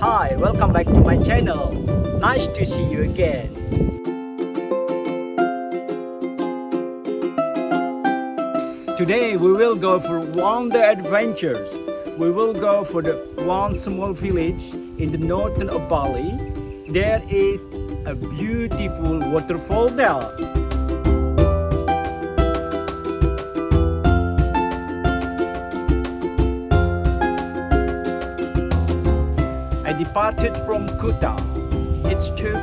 Hi, welcome back to my channel. Nice to see you again. Today we will go for wonder adventures. We will go for the one small village in the northern of Bali. There is a beautiful waterfall there. I departed from Kuta. It took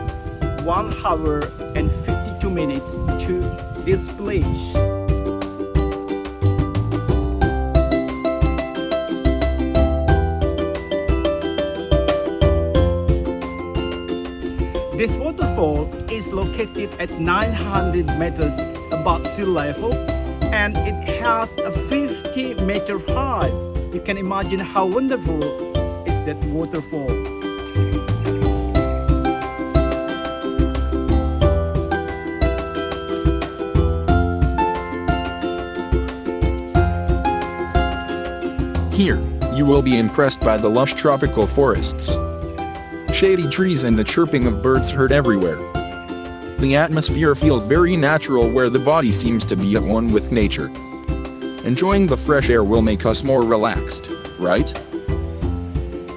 1 hour and 52 minutes to this place. This waterfall is located at 900 meters above sea level and it has a 50-meter height. You can imagine how wonderful is that waterfall. Here, you will be impressed by the lush tropical forests. Shady trees and the chirping of birds heard everywhere. The atmosphere feels very natural where the body seems to be at one with nature. Enjoying the fresh air will make us more relaxed, right?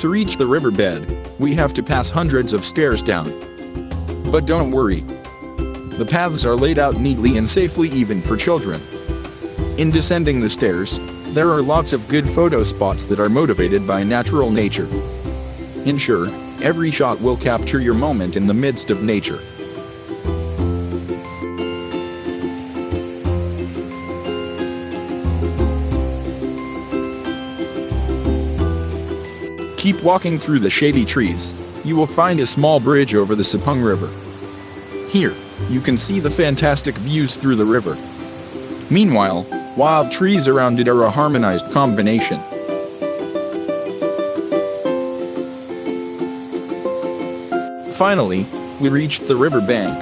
To reach the riverbed, we have to pass hundreds of stairs down. But don't worry. The paths are laid out neatly and safely even for children. In descending the stairs, there are lots of good photo spots that are motivated by natural nature. Ensure every shot will capture your moment in the midst of nature. Keep walking through the shady trees. You will find a small bridge over the Sepang River. Here, you can see the fantastic views through the river. Meanwhile, wild trees around it are a harmonized combination. Finally, we reached the river bank.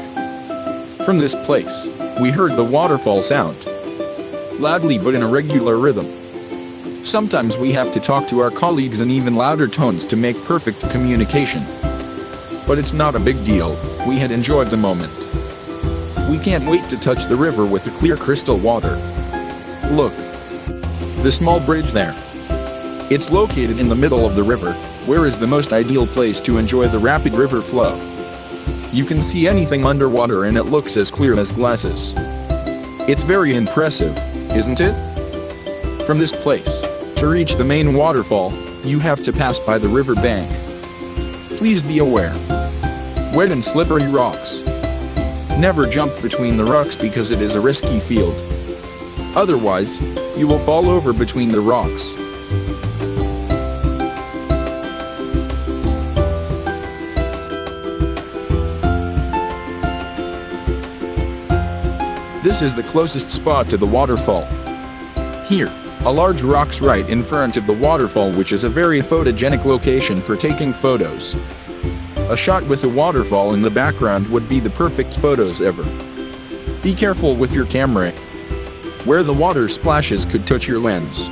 From this place, we heard the waterfall sound. Loudly but in a regular rhythm. Sometimes we have to talk to our colleagues in even louder tones to make perfect communication. But it's not a big deal, we had enjoyed the moment. We can't wait to touch the river with the clear crystal water. Look. The small bridge there. It's located in the middle of the river, where is the most ideal place to enjoy the rapid river flow. You can see anything underwater and it looks as clear as glasses. It's very impressive, isn't it? From this place, to reach the main waterfall, you have to pass by the river bank. Please be aware. Wet and slippery rocks. Never jump between the rocks because it is a risky field. Otherwise, you will fall over between the rocks. This is the closest spot to the waterfall. Here, a large rock's right in front of the waterfall, which is a very photogenic location for taking photos. A shot with the waterfall in the background would be the perfect photos ever. Be careful with your camera. Where the water splashes could touch your lens.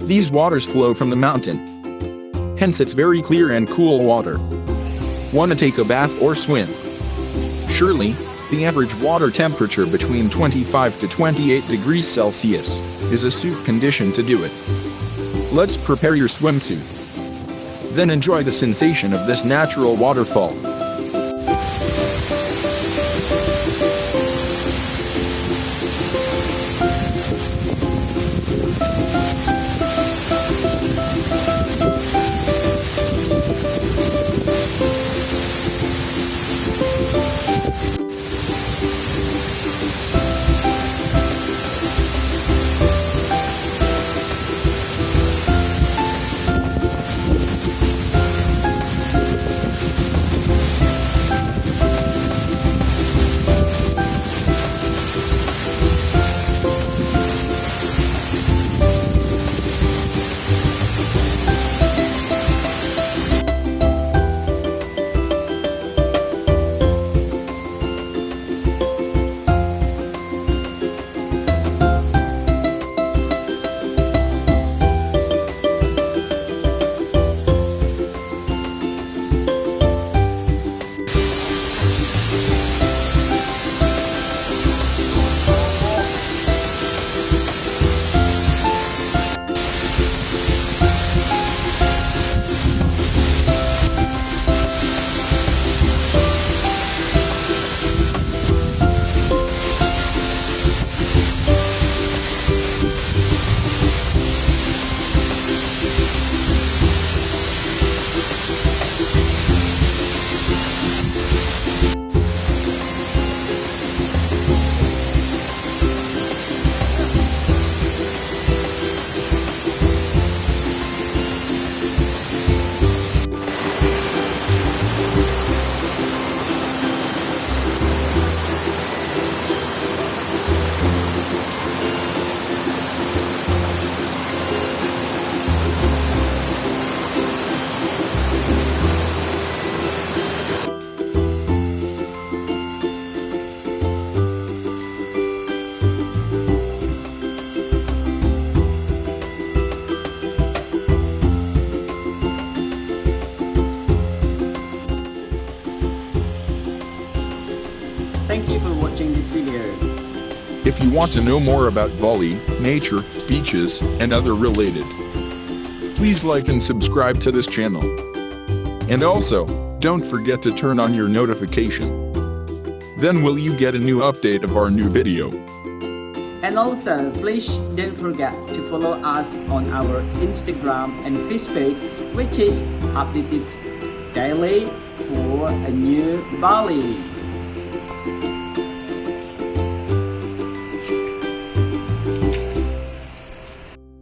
These waters flow from the mountain. Hence it's very clear and cool water. Want to take a bath or swim? Surely, the average water temperature between 25 to 28 degrees Celsius is a suit condition to do it. Let's prepare your swimsuit. Then enjoy the sensation of this natural waterfall. watching this video. If you want to know more about Bali, nature, beaches, and other related, please like and subscribe to this channel. And also, don't forget to turn on your notification. Then will you get a new update of our new video. And also, please don't forget to follow us on our Instagram and Facebook, which is updated daily for a new Bali.